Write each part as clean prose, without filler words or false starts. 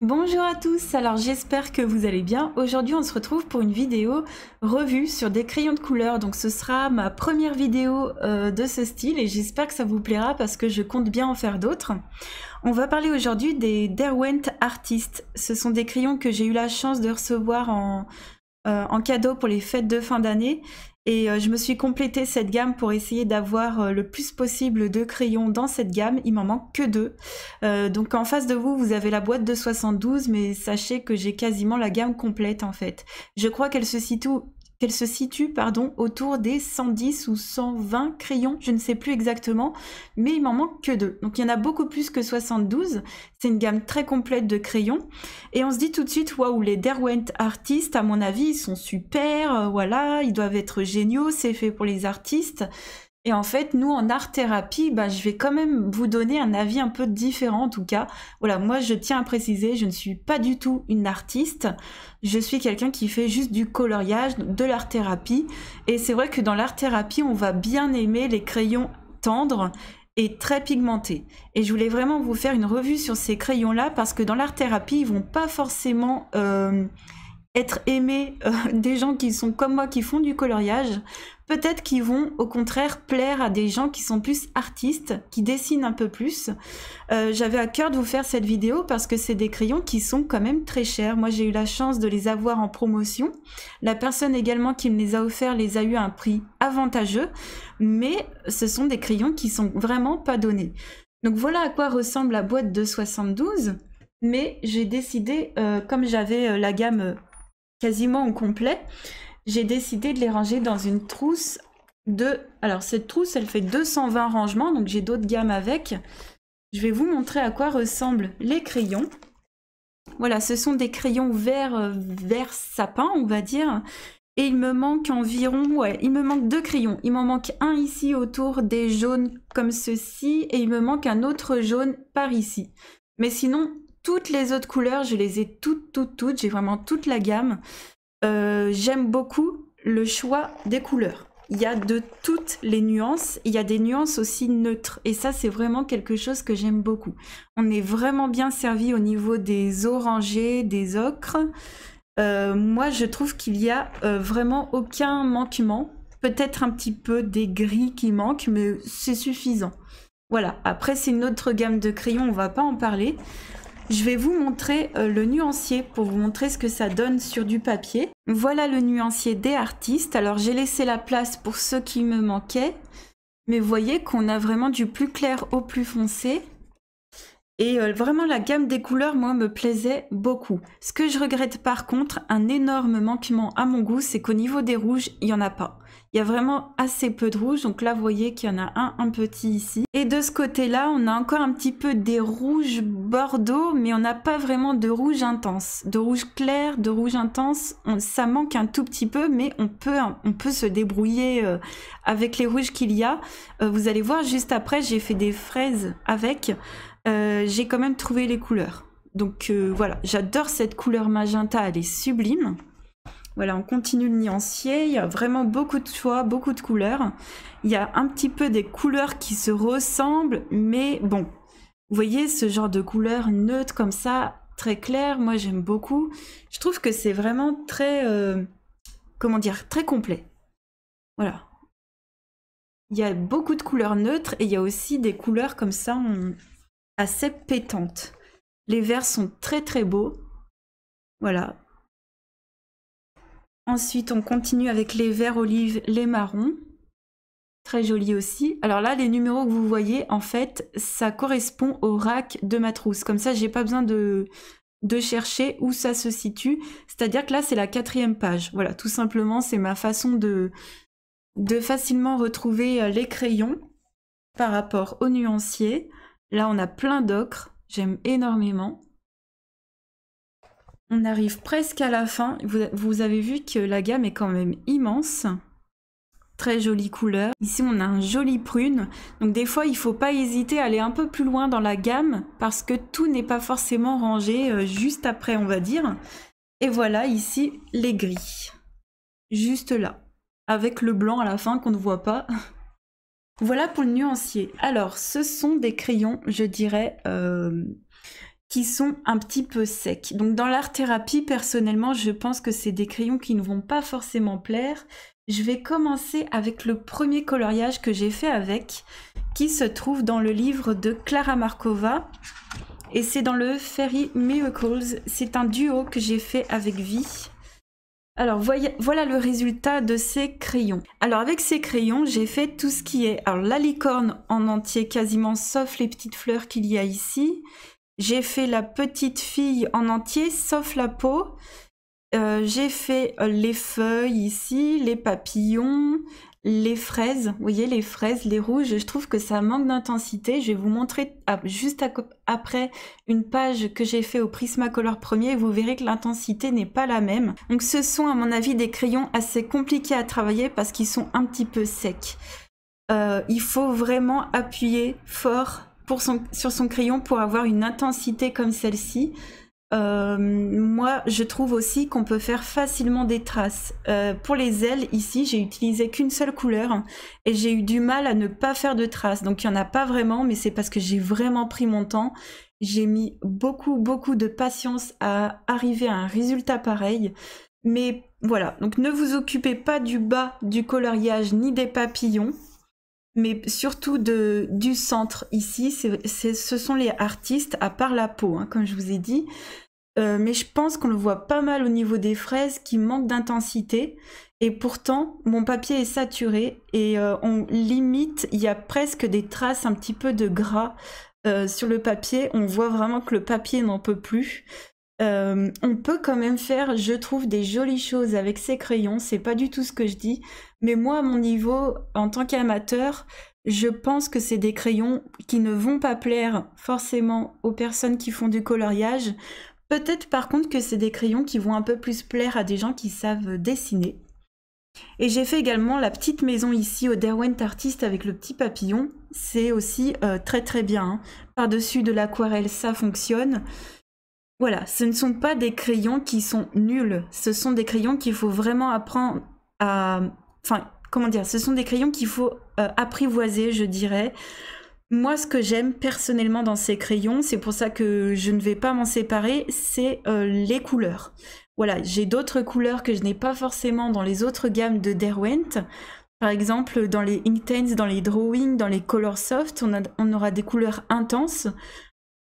Bonjour à tous, alors j'espère que vous allez bien. Aujourd'hui on se retrouve pour une vidéo revue sur des crayons de couleur. Donc ce sera ma première vidéo de ce style et j'espère que ça vous plaira parce que je compte bien en faire d'autres. On va parler aujourd'hui des Derwent Artist. Ce sont des crayons que j'ai eu la chance de recevoir en cadeau pour les fêtes de fin d'année. Et je me suis complété cette gamme pour essayer d'avoir le plus possible de crayons dans cette gamme. Il m'en manque que 2. Donc en face de vous, vous avez la boîte de 72, mais sachez que j'ai quasiment la gamme complète en fait. Je crois qu'elle se situe autour des 110 ou 120 crayons, je ne sais plus exactement, mais il m'en manque que 2. Donc il y en a beaucoup plus que 72. C'est une gamme très complète de crayons. Et on se dit tout de suite, waouh, les Derwent Artist, à mon avis, ils sont super, voilà, ils doivent être géniaux, c'est fait pour les artistes. Et en fait, nous, en art-thérapie, je vais quand même vous donner un avis un peu différent, en tout cas. Voilà, moi, je tiens à préciser, je ne suis pas du tout une artiste. Je suis quelqu'un qui fait juste du coloriage, de l'art-thérapie. Et c'est vrai que dans l'art-thérapie, on va bien aimer les crayons tendres et très pigmentés. Et je voulais vraiment vous faire une revue sur ces crayons-là, parce que dans l'art-thérapie, ils vont pas forcément être aimés des gens qui sont comme moi, qui font du coloriage. Peut-être qu'ils vont au contraire plaire à des gens qui sont plus artistes, qui dessinent un peu plus. J'avais à cœur de vous faire cette vidéo parce que c'est des crayons qui sont quand même très chers. Moi j'ai eu la chance de les avoir en promotion. La personne également qui me les a offerts les a eu à un prix avantageux, mais ce sont des crayons qui sont vraiment pas donnés. Donc voilà à quoi ressemble la boîte de 72, mais j'ai décidé, comme j'avais la gamme quasiment au complet, j'ai décidé de les ranger dans une trousse de... Alors cette trousse, elle fait 220 rangements, donc j'ai d'autres gammes avec. Je vais vous montrer à quoi ressemblent les crayons. Voilà, ce sont des crayons vert sapin, on va dire. Et il me manque environ... Ouais, il me manque 2 crayons. Il m'en manque un ici autour des jaunes comme ceci, et il me manque un autre jaune par ici. Mais sinon, toutes les autres couleurs, je les ai toutes. J'ai vraiment toute la gamme. J'aime beaucoup le choix des couleurs. Il y a de toutes les nuances, il y a des nuances aussi neutres. Et ça, c'est vraiment quelque chose que j'aime beaucoup. On est vraiment bien servi au niveau des orangés, des ocres. Moi, je trouve qu'il y a vraiment aucun manquement. Peut-être un petit peu des gris qui manquent, mais c'est suffisant. Voilà, après, c'est une autre gamme de crayons, on va pas en parler. Je vais vous montrer le nuancier pour vous montrer ce que ça donne sur du papier. Voilà le nuancier des artistes. Alors j'ai laissé la place pour ceux qui me manquaient. Mais vous voyez qu'on a vraiment du plus clair au plus foncé. Et vraiment la gamme des couleurs, moi, me plaisait beaucoup. Ce que je regrette par contre, un énorme manquement à mon goût, c'est qu'au niveau des rouges, il n'y en a pas. Il y a vraiment assez peu de rouge, donc là vous voyez qu'il y en a un petit ici. Et de ce côté-là, on a encore un petit peu des rouges bordeaux, mais on n'a pas vraiment de rouge intense. De rouge clair, de rouge intense, ça manque un tout petit peu, mais on peut se débrouiller avec les rouges qu'il y a. Vous allez voir, juste après, j'ai fait des fraises avec. J'ai quand même trouvé les couleurs. Donc voilà, j'adore cette couleur magenta, elle est sublime. Voilà, on continue le nuancier, il y a vraiment beaucoup de choix, beaucoup de couleurs. Il y a un petit peu des couleurs qui se ressemblent, mais bon, vous voyez ce genre de couleurs neutres comme ça, très claires, moi j'aime beaucoup. Je trouve que c'est vraiment très, comment dire, très complet. Voilà. Il y a beaucoup de couleurs neutres et il y a aussi des couleurs comme ça, assez pétantes. Les verts sont très beaux. Voilà. Ensuite, on continue avec les verts olives, les marrons. Très joli aussi. Alors là, les numéros que vous voyez, en fait, ça correspond au rack de ma trousse. Comme ça, j'ai pas besoin de chercher où ça se situe. C'est-à-dire que là, c'est la 4e page. Voilà, tout simplement, c'est ma façon de facilement retrouver les crayons par rapport au nuancier. Là, on a plein d'ocre. J'aime énormément. On arrive presque à la fin. Vous avez vu que la gamme est quand même immense. Très jolie couleur. Ici, on a un joli prune. Donc des fois, il ne faut pas hésiter à aller un peu plus loin dans la gamme parce que tout n'est pas forcément rangé juste après, on va dire. Et voilà, ici, les gris. Juste là. Avec le blanc à la fin qu'on ne voit pas. Voilà pour le nuancier. Alors, ce sont des crayons, je dirais, qui sont un petit peu secs. Donc dans l'art-thérapie, personnellement, je pense que c'est des crayons qui ne vont pas forcément plaire. Je vais commencer avec le premier coloriage que j'ai fait avec, qui se trouve dans le livre de Klara Markova. Et c'est dans le Fairy Miracles. C'est un duo que j'ai fait avec Vi. Alors voilà le résultat de ces crayons. Alors avec ces crayons, j'ai fait tout ce qui est la licorne en entier quasiment, sauf les petites fleurs qu'il y a ici. J'ai fait la petite fille en entier, sauf la peau. J'ai fait les feuilles ici, les papillons, les fraises. Vous voyez les fraises, les rouges, je trouve que ça manque d'intensité. Je vais vous montrer juste après une page que j'ai fait au Prismacolor premier. Vous verrez que l'intensité n'est pas la même. Donc ce sont à mon avis des crayons assez compliqués à travailler parce qu'ils sont un petit peu secs. Il faut vraiment appuyer fort sur son crayon pour avoir une intensité comme celle-ci. Moi je trouve aussi qu'on peut faire facilement des traces. Pour les ailes ici j'ai utilisé qu'une seule couleur et j'ai eu du mal à ne pas faire de traces, donc il n'y en a pas vraiment, mais c'est parce que j'ai vraiment pris mon temps. J'ai mis beaucoup de patience à arriver à un résultat pareil. Mais voilà, donc ne vous occupez pas du bas du coloriage ni des papillons, mais surtout du centre ici. Ce sont les artistes, à part la peau, hein, comme je vous ai dit. Mais je pense qu'on le voit pas mal au niveau des fraises qui manquent d'intensité. Et pourtant, mon papier est saturé et on limite, il y a presque des traces un petit peu de gras sur le papier. On voit vraiment que le papier n'en peut plus. On peut quand même faire, je trouve, des jolies choses avec ces crayons. C'est pas du tout ce que je dis. Mais moi, à mon niveau, en tant qu'amateur, je pense que c'est des crayons qui ne vont pas plaire forcément aux personnes qui font du coloriage. Peut-être par contre que c'est des crayons qui vont un peu plus plaire à des gens qui savent dessiner. Et j'ai fait également la petite maison ici au Derwent Artist avec le petit papillon. C'est aussi très bien, hein. Par-dessus de l'aquarelle, ça fonctionne. Voilà, ce ne sont pas des crayons qui sont nuls. Ce sont des crayons qu'il faut vraiment apprendre à... Enfin, comment dire, ce sont des crayons qu'il faut apprivoiser, je dirais. Moi, ce que j'aime personnellement dans ces crayons, c'est pour ça que je ne vais pas m'en séparer, c'est les couleurs. Voilà, j'ai d'autres couleurs que je n'ai pas forcément dans les autres gammes de Derwent. Par exemple, dans les Inktense, dans les Drawing, dans les Color Soft, on aura des couleurs intenses.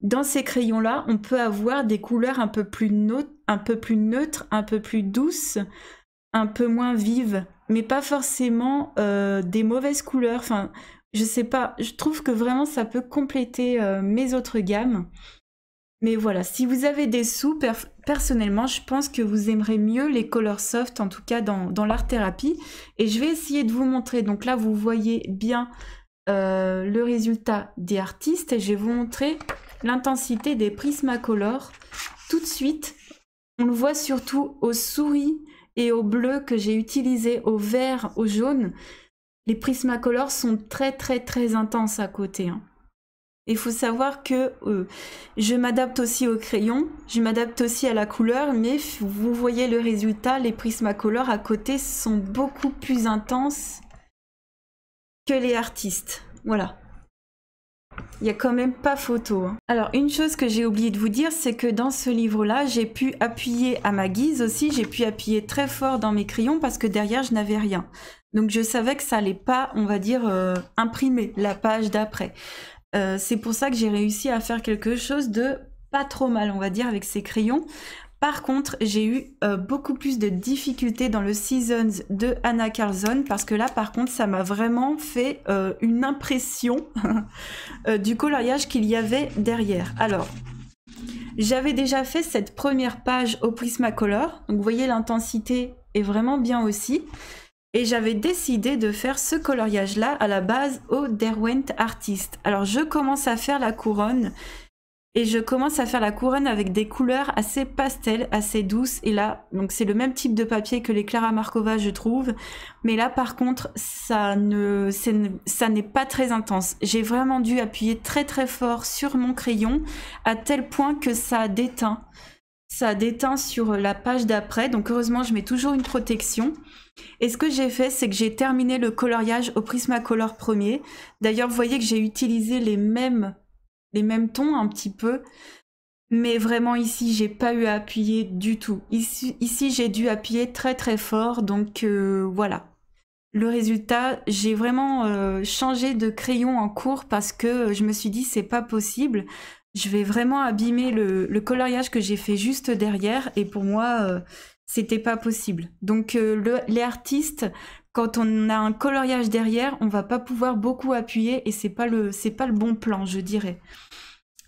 Dans ces crayons-là, on peut avoir des couleurs un peu plus neutres, un peu plus douces, un peu moins vives, mais pas forcément des mauvaises couleurs. Enfin, je sais pas, je trouve que vraiment ça peut compléter mes autres gammes. Mais voilà, si vous avez des sous, personnellement, je pense que vous aimerez mieux les Color Soft, en tout cas dans l'art-thérapie. Et je vais essayer de vous montrer. Donc là, vous voyez bien le résultat des artistes. Et je vais vous montrer l'intensité des Prismacolor. Tout de suite, on le voit surtout aux souris et au bleu que j'ai utilisé, au vert, au jaune. Les Prismacolor sont très intenses à côté, hein. Il faut savoir que je m'adapte aussi au crayon, je m'adapte aussi à la couleur, mais vous voyez le résultat, les Prismacolor à côté sont beaucoup plus intenses que les artistes. Voilà. Il n'y a quand même pas photo, hein. Alors, une chose que j'ai oublié de vous dire, c'est que dans ce livre-là, j'ai pu appuyer à ma guise aussi, j'ai pu appuyer très fort dans mes crayons parce que derrière, je n'avais rien. Donc, je savais que ça allait pas, on va dire, imprimer la page d'après. C'est pour ça que j'ai réussi à faire quelque chose de pas trop mal, on va dire, avec ces crayons. Par contre, j'ai eu beaucoup plus de difficultés dans le Seasons de Anna Carlson parce que là, par contre, ça m'a vraiment fait une impression du coloriage qu'il y avait derrière. Alors, j'avais déjà fait cette première page au Prismacolor, donc vous voyez l'intensité est vraiment bien aussi. Et j'avais décidé de faire ce coloriage-là à la base au Derwent Artist. Alors je commence à faire la couronne. Et je commence à faire la couronne avec des couleurs assez pastel, assez douces. Et là, donc c'est le même type de papier que les Klara Markova, je trouve. Mais là, par contre, ça n'est pas très intense. J'ai vraiment dû appuyer très fort sur mon crayon, à tel point que ça a déteint. Ça a déteint sur la page d'après. Donc heureusement, je mets toujours une protection. Et ce que j'ai fait, c'est que j'ai terminé le coloriage au Prismacolor premier. D'ailleurs, vous voyez que j'ai utilisé les mêmes tons un petit peu. Mais vraiment ici, j'ai pas eu à appuyer du tout. Ici j'ai dû appuyer très très fort, donc voilà. Le résultat, j'ai vraiment changé de crayon en cours parce que je me suis dit c'est pas possible. Je vais vraiment abîmer le coloriage que j'ai fait juste derrière et pour moi, c'était pas possible. Donc les artistes, quand on a un coloriage derrière, on va pas pouvoir beaucoup appuyer et c'est pas le bon plan, je dirais.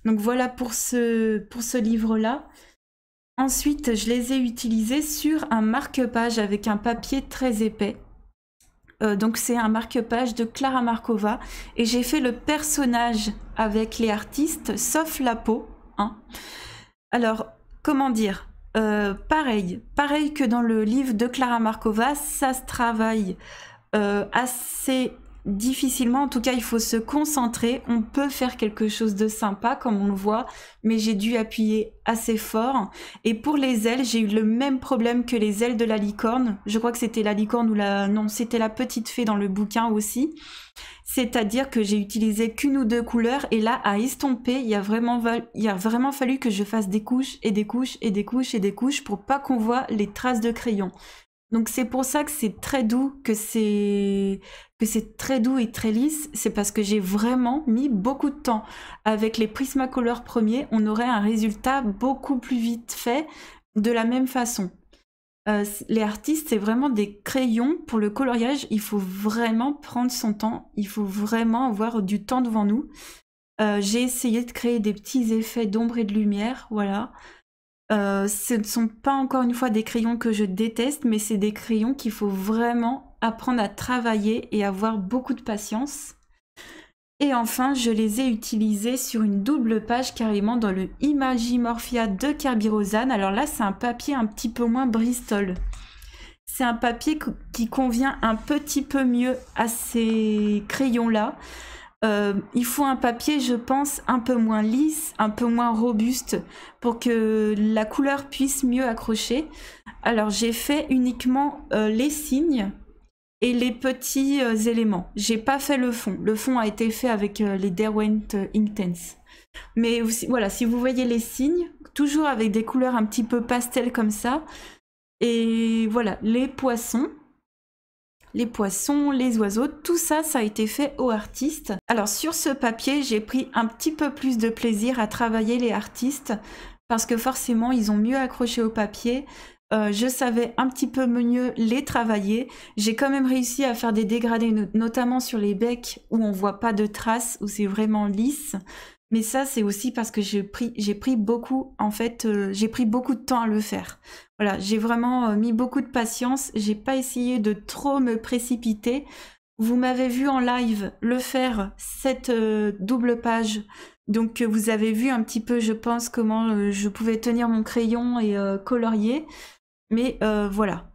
Donc voilà pour ce livre-là. Ensuite, je les ai utilisés sur un marque-page avec un papier très épais. Donc c'est un marque-page de Klara Markova et j'ai fait le personnage avec les artistes sauf la peau. Hein. Alors, comment dire pareil que dans le livre de Klara Markova, ça se travaille assez difficilement. En tout cas, il faut se concentrer. On peut faire quelque chose de sympa, comme on le voit, mais j'ai dû appuyer assez fort. Et pour les ailes, j'ai eu le même problème que les ailes de la licorne. Je crois que c'était la licorne ou la... Non, c'était la petite fée dans le bouquin aussi. C'est-à-dire que j'ai utilisé qu'une ou deux couleurs et là, à estomper, il y a vraiment fallu que je fasse des couches et des couches et des couches et des couches pour pas qu'on voit les traces de crayon. Donc c'est pour ça que c'est très doux, que c'est très doux et très lisse, c'est parce que j'ai vraiment mis beaucoup de temps. Avec les Prismacolor premiers, on aurait un résultat beaucoup plus vite fait de la même façon. Les artistes, c'est vraiment des crayons pour le coloriage, il faut vraiment prendre son temps, il faut vraiment avoir du temps devant nous. J'ai essayé de créer des petits effets d'ombre et de lumière, voilà. Ce ne sont pas encore une fois des crayons que je déteste, mais c'est des crayons qu'il faut vraiment apprendre à travailler et avoir beaucoup de patience. Et enfin, je les ai utilisés sur une double page carrément dans le Imagimorphia de Kerby Rosanes. Alors là, c'est un papier un petit peu moins Bristol. C'est un papier qui convient un petit peu mieux à ces crayons-là. Il faut un papier, je pense, un peu moins lisse, un peu moins robuste pour que la couleur puisse mieux accrocher. Alors j'ai fait uniquement les signes et les petits éléments. J'ai pas fait le fond. Le fond a été fait avec les Derwent Inktense. Mais aussi, voilà, si vous voyez les signes, toujours avec des couleurs un petit peu pastel comme ça. Et voilà, les poissons, les oiseaux, tout ça, ça a été fait aux artistes. Alors sur ce papier, j'ai pris un petit peu plus de plaisir à travailler les artistes parce que forcément, ils ont mieux accroché au papier. Je savais un petit peu mieux les travailler. J'ai quand même réussi à faire des dégradés, notamment sur les becs où on voit pas de traces, où c'est vraiment lisse. Mais ça, c'est aussi parce que j'ai pris beaucoup de temps à le faire. Voilà, j'ai vraiment mis beaucoup de patience. J'ai pas essayé de trop me précipiter. Vous m'avez vu en live le faire, cette double page. Donc vous avez vu un petit peu, je pense, comment je pouvais tenir mon crayon et colorier. Mais voilà.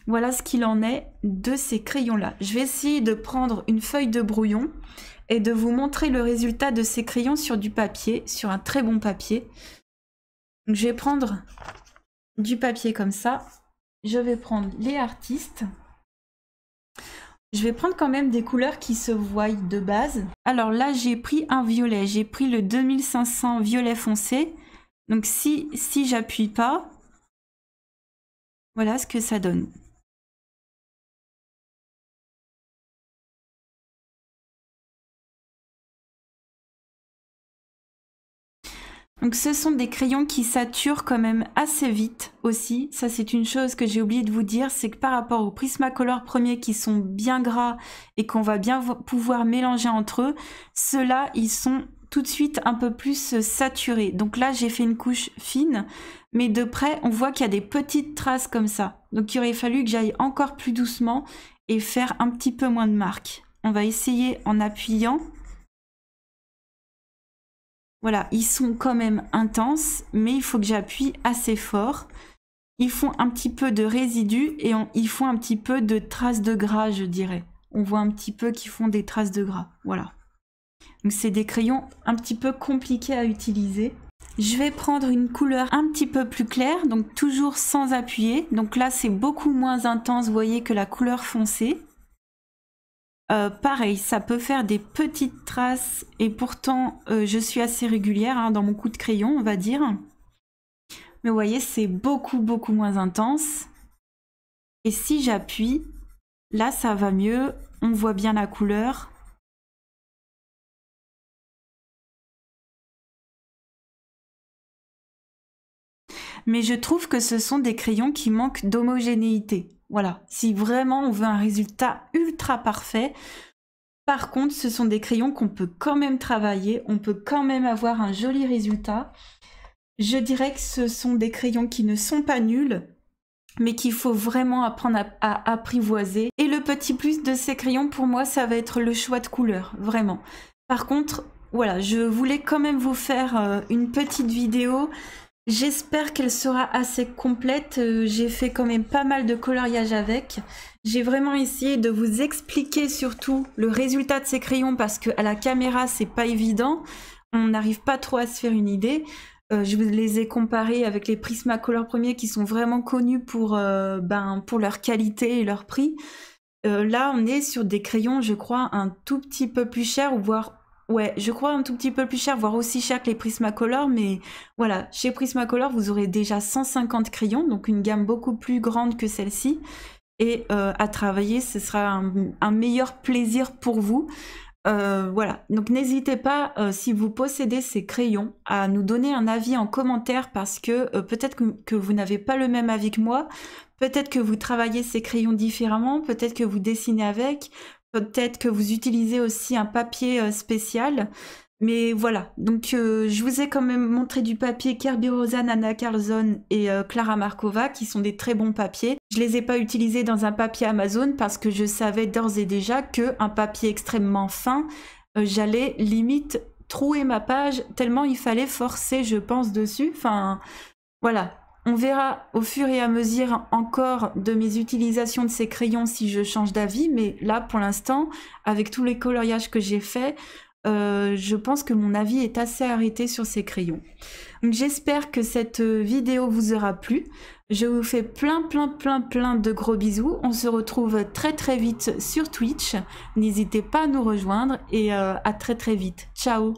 Voilà ce qu'il en est de ces crayons-là. Je vais essayer de prendre une feuille de brouillon et de vous montrer le résultat de ces crayons sur du papier, sur un très bon papier. Donc, je vais prendre du papier comme ça. Je vais prendre les artistes. Je vais prendre quand même des couleurs qui se voient de base. Alors là, j'ai pris un violet. J'ai pris le 2500 violet foncé. Donc si j'appuie pas, voilà ce que ça donne. Donc ce sont des crayons qui saturent quand même assez vite aussi. Ça c'est une chose que j'ai oublié de vous dire, c'est que par rapport aux Prismacolor premiers qui sont bien gras et qu'on va bien pouvoir mélanger entre eux, ceux-là ils sont tout de suite un peu plus saturés. Donc là j'ai fait une couche fine, mais de près on voit qu'il y a des petites traces comme ça. Donc il aurait fallu que j'aille encore plus doucement et faire un petit peu moins de marques. On va essayer en appuyant. Voilà, ils sont quand même intenses, mais il faut que j'appuie assez fort. Ils font un petit peu de résidus et ils font un petit peu de traces de gras, je dirais. On voit un petit peu qu'ils font des traces de gras, voilà. Donc c'est des crayons un petit peu compliqués à utiliser. Je vais prendre une couleur un petit peu plus claire, donc toujours sans appuyer. Donc là, c'est beaucoup moins intense, vous voyez, que la couleur foncée. pareil, ça peut faire des petites traces et pourtant je suis assez régulière hein, dans mon coup de crayon, on va dire. Mais vous voyez, c'est beaucoup moins intense. Et si j'appuie, là ça va mieux, on voit bien la couleur. Mais je trouve que ce sont des crayons qui manquent d'homogénéité. Voilà, si vraiment on veut un résultat ultra parfait. Par contre, ce sont des crayons qu'on peut quand même travailler, on peut quand même avoir un joli résultat. Je dirais que ce sont des crayons qui ne sont pas nuls, mais qu'il faut vraiment apprendre à apprivoiser. Et le petit plus de ces crayons, pour moi, ça va être le choix de couleur, vraiment. Par contre, voilà, je voulais quand même vous faire une petite vidéo. J'espère qu'elle sera assez complète. J'ai fait quand même pas mal de coloriage avec. J'ai vraiment essayé de vous expliquer surtout le résultat de ces crayons parce qu'à la caméra, c'est pas évident. On n'arrive pas trop à se faire une idée. Je vous les ai comparés avec les Prismacolor premiers qui sont vraiment connus pour leur qualité et leur prix. Là, on est sur des crayons, je crois, un tout petit peu plus chers, ou voire... Ouais, je crois un tout petit peu plus cher, voire aussi cher que les Prismacolor, mais voilà, chez Prismacolor, vous aurez déjà 150 crayons, donc une gamme beaucoup plus grande que celle-ci. Et à travailler, ce sera un meilleur plaisir pour vous. Voilà, donc n'hésitez pas, si vous possédez ces crayons, à nous donner un avis en commentaire parce que peut-être que vous n'avez pas le même avis que moi, peut-être que vous travaillez ces crayons différemment, peut-être que vous dessinez avec, peut-être que vous utilisez aussi un papier spécial. Mais voilà, donc je vous ai quand même montré du papier Kerby Rosan, Anna Carlson et Clara Markova qui sont des très bons papiers. Je les ai pas utilisés dans un papier Amazon parce que je savais d'ores et déjà qu'un papier extrêmement fin, j'allais limite trouer ma page tellement il fallait forcer, je pense, dessus. Enfin, voilà. On verra au fur et à mesure encore de mes utilisations de ces crayons si je change d'avis, mais là pour l'instant, avec tous les coloriages que j'ai faits, je pense que mon avis est assez arrêté sur ces crayons. Donc j'espère que cette vidéo vous aura plu. Je vous fais plein de gros bisous. On se retrouve très vite sur Twitch. N'hésitez pas à nous rejoindre et à très vite. Ciao!